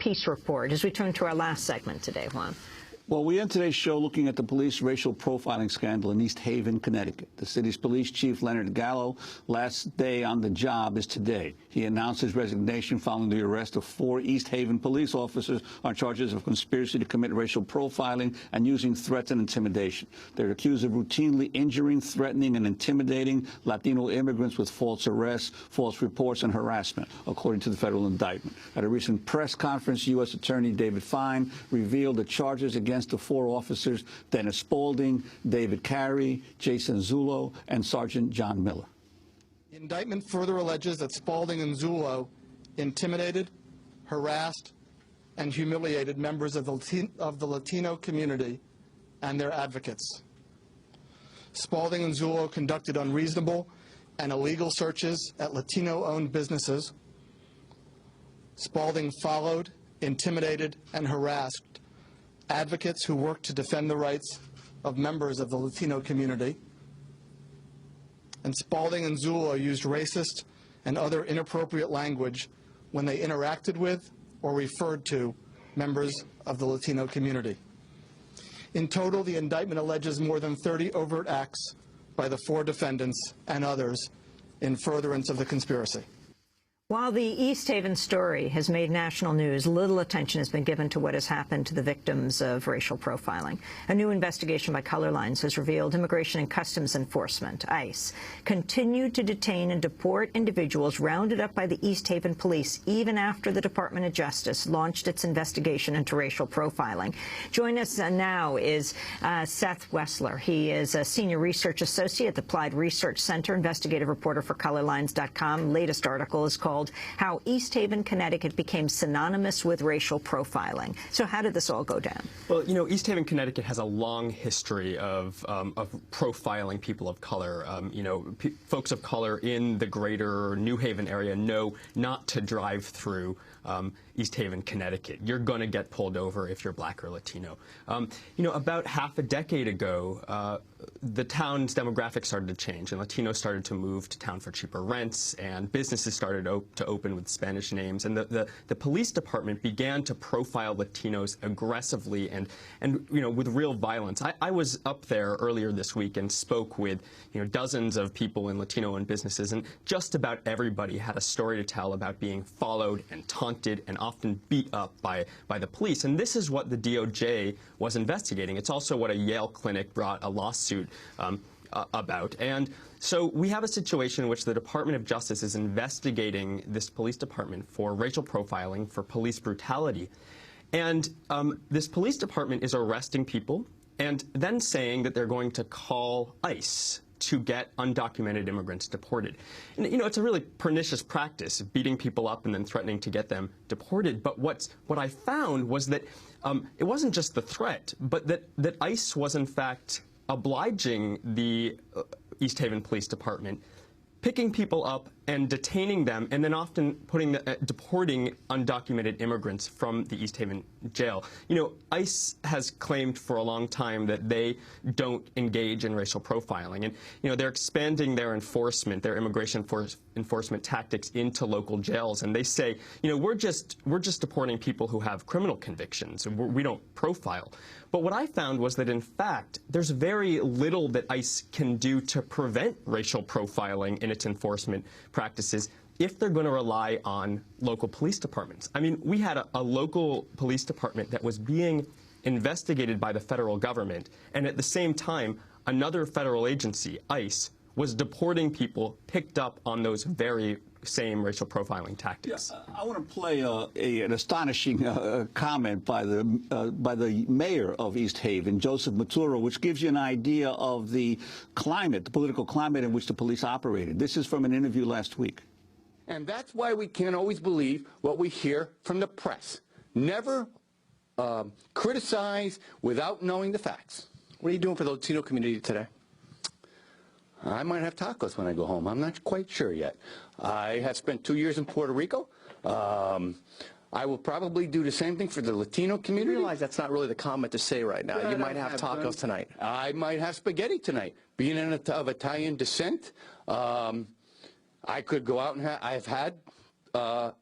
peace report as we turn to our last segment today, Juan. Well, we end today's show looking at the police racial profiling scandal in East Haven, Connecticut. The city's police chief, Leonard Gallo, last day on the job is today. He announced his resignation following the arrest of 4 East Haven police officers on charges of conspiracy to commit racial profiling and using threats and intimidation. They're accused of routinely injuring, threatening, and intimidating Latino immigrants with false arrests, false reports, and harassment, according to the federal indictment. At a recent press conference, U.S. Attorney David Fine revealed the charges against the 4 officers, Dennis Spaulding, David Carey, Jason Zullo, and Sergeant John Miller. The indictment further alleges that Spaulding and Zullo intimidated, harassed, and humiliated members of the Latino community and their advocates. Spaulding and Zullo conducted unreasonable and illegal searches at Latino-owned businesses. Spaulding followed, intimidated, and harassed advocates who work to defend the rights of members of the Latino community. And Spaulding and Zullo used racist and other inappropriate language when they interacted with or referred to members of the Latino community. In total, the indictment alleges more than 30 overt acts by the 4 defendants and others in furtherance of the conspiracy. While the East Haven story has made national news, little attention has been given to what has happened to the victims of racial profiling. A new investigation by Color Lines has revealed Immigration and Customs Enforcement, ICE, continued to detain and deport individuals rounded up by the East Haven police even after the Department of Justice launched its investigation into racial profiling. Join us now is Seth Wessler. He is a senior research associate at the Applied Research Center, investigative reporter for ColorLines.com. Latest article is called How East Haven, Connecticut Became Synonymous with Racial Profiling. So how did this all go down? Well, you know, East Haven, Connecticut has a long history of profiling people of color. You know, folks of color in the greater New Haven area know not to drive through East Haven, Connecticut. You're going to get pulled over if you're black or Latino. You know, about half a decade ago, the town's demographics started to change, and Latinos started to move to town for cheaper rents, and businesses started to open with Spanish names, and the police department began to profile Latinos aggressively and you know, with real violence. I was up there earlier this week and spoke with, you know, dozens of people in Latino-owned businesses, and just about everybody had a story to tell about being followed and taunted and often beat up by the police. And this is what the DOJ was investigating. It's also what a Yale clinic brought a lawsuit about. And so we have a situation in which the Department of Justice is investigating this police department for racial profiling, for police brutality. And this police department is arresting people and then saying that they're going to call ICE to get undocumented immigrants deported. And, you know, it's a really pernicious practice, beating people up and then threatening to get them deported. But what I found was that it wasn't just the threat, but that ICE was, in fact, obliging the East Haven Police Department, picking people up and detaining them, and then often deporting undocumented immigrants from the East Haven jail. You know, ICE has claimed for a long time that they don't engage in racial profiling, and you know, they're expanding their enforcement, their immigration enforcement tactics into local jails, and they say, you know, we're just deporting people who have criminal convictions, and we don't profile. But what I found was that, in fact, there's very little that ICE can do to prevent racial profiling in its enforcement practices if they're going to rely on local police departments. I mean, we had a local police department that was being investigated by the federal government, and at the same time, another federal agency, ICE, was deporting people picked up on those very same racial profiling tactics. Yeah, I want to play an astonishing comment by the mayor of East Haven, Joseph Maturo, which gives you an idea of the climate, the political climate in which the police operated. This is from an interview last week. And that's why we can't always believe what we hear from the press. Never criticize without knowing the facts. What are you doing for the Latino community today? I might have tacos when I go home. I'm not quite sure yet. I have spent 2 years in Puerto Rico. I will probably do the same thing for the Latino community. You realize that's not really the comment to say right now. You might have tacos tonight. I might have spaghetti tonight. Being of Italian descent, I could go out and I've had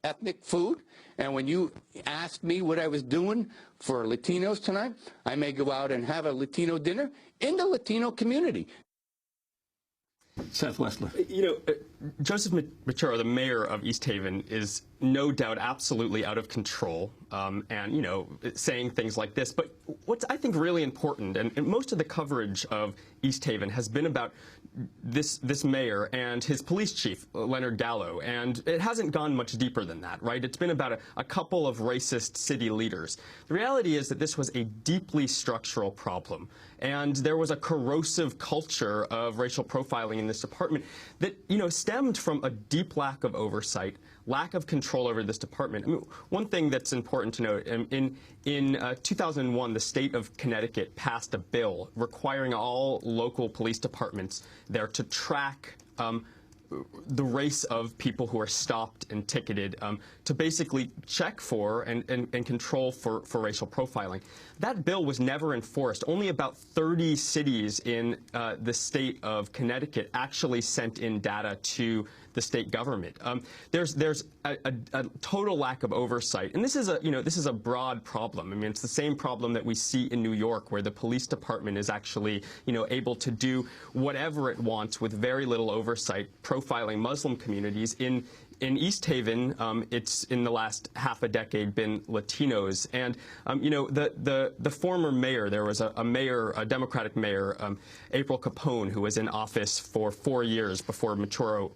ethnic food. And when you asked me what I was doing for Latinos tonight, I may go out and have a Latino dinner in the Latino community. Seth Wessler. You know, Joseph Machero, the mayor of East Haven, is no doubt absolutely out of control and, you know, saying things like this. But what's, I think, really important, and most of the coverage of East Haven has been about this mayor and his police chief, Leonard Gallo, and it hasn't gone much deeper than that, right? It's been about a couple of racist city leaders. The reality is that this was a deeply structural problem, and there was a corrosive culture of racial profiling in this department that, you know, stemmed from a deep lack of oversight, lack of control over this department. I mean, one thing that's important to note, in 2001, the state of Connecticut passed a bill requiring all local police departments there to track the race of people who are stopped and ticketed, to basically check for and control for racial profiling. That bill was never enforced. Only about 30 cities in the state of Connecticut actually sent in data to the state government. There's a total lack of oversight, and this is a broad problem. I mean, it's the same problem that we see in New York, where the police department is actually, you know, able to do whatever it wants with very little oversight, profiling Muslim communities. In East Haven, it's in the last half a decade been Latinos, and you know, the former mayor, there was a Democratic mayor, April Capone, who was in office for 4 years before Machero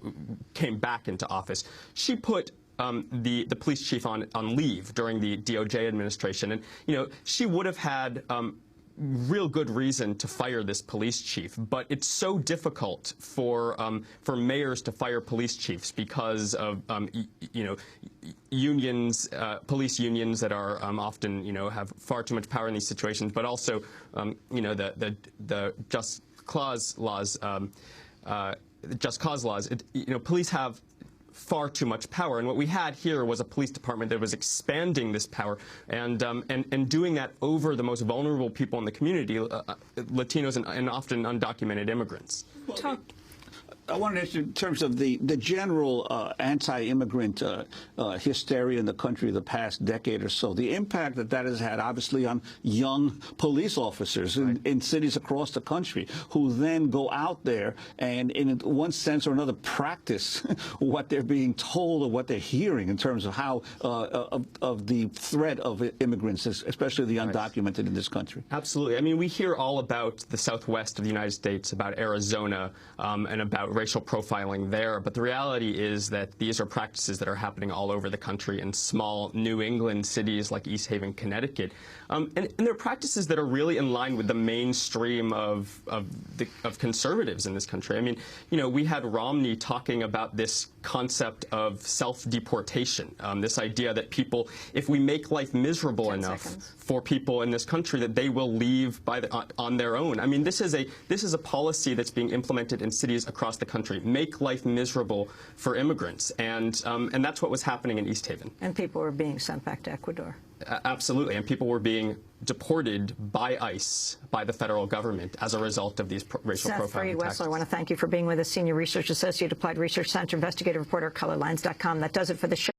came back into office. She put the police chief on leave during the DOJ administration, and you know, she would have had real good reason to fire this police chief, but it's so difficult for mayors to fire police chiefs because of you know, unions, police unions that are often, you know, have far too much power in these situations, but also you know, the just cause laws, just cause laws. You know, police have far too much power, and what we had here was a police department that was expanding this power and doing that over the most vulnerable people in the community, Latinos and often undocumented immigrants. I wanted to ask you, in terms of the general anti-immigrant hysteria in the country the past decade or so, the impact that has had, obviously, on young police officers in cities across the country, who then go out there and, in one sense or another, practice what they're being told or what they're hearing in terms of how of the threat of immigrants, especially the undocumented in this country. Absolutely. I mean, we hear all about the Southwest of the United States, about Arizona, and about racial profiling there, but the reality is that these are practices that are happening all over the country in small New England cities like East Haven, Connecticut, and they're practices that are really in line with the mainstream of conservatives in this country. I mean, you know, we had Romney talking about this concept of self-deportation, this idea that people, if we make life miserable enough for people in this country, that they will leave on their own. I mean, this is a policy that's being implemented in cities across the country. Make life miserable for immigrants, and that's what was happening in East Haven. And people were being sent back to Ecuador. Absolutely, and people were being deported by ICE, by the federal government, as a result of these racial profiling tactics. Seth Freed Wessler, I want to thank you for being with us, Senior Research Associate, Applied Research Center, investigative reporter, colorlines.com. That does it for the show.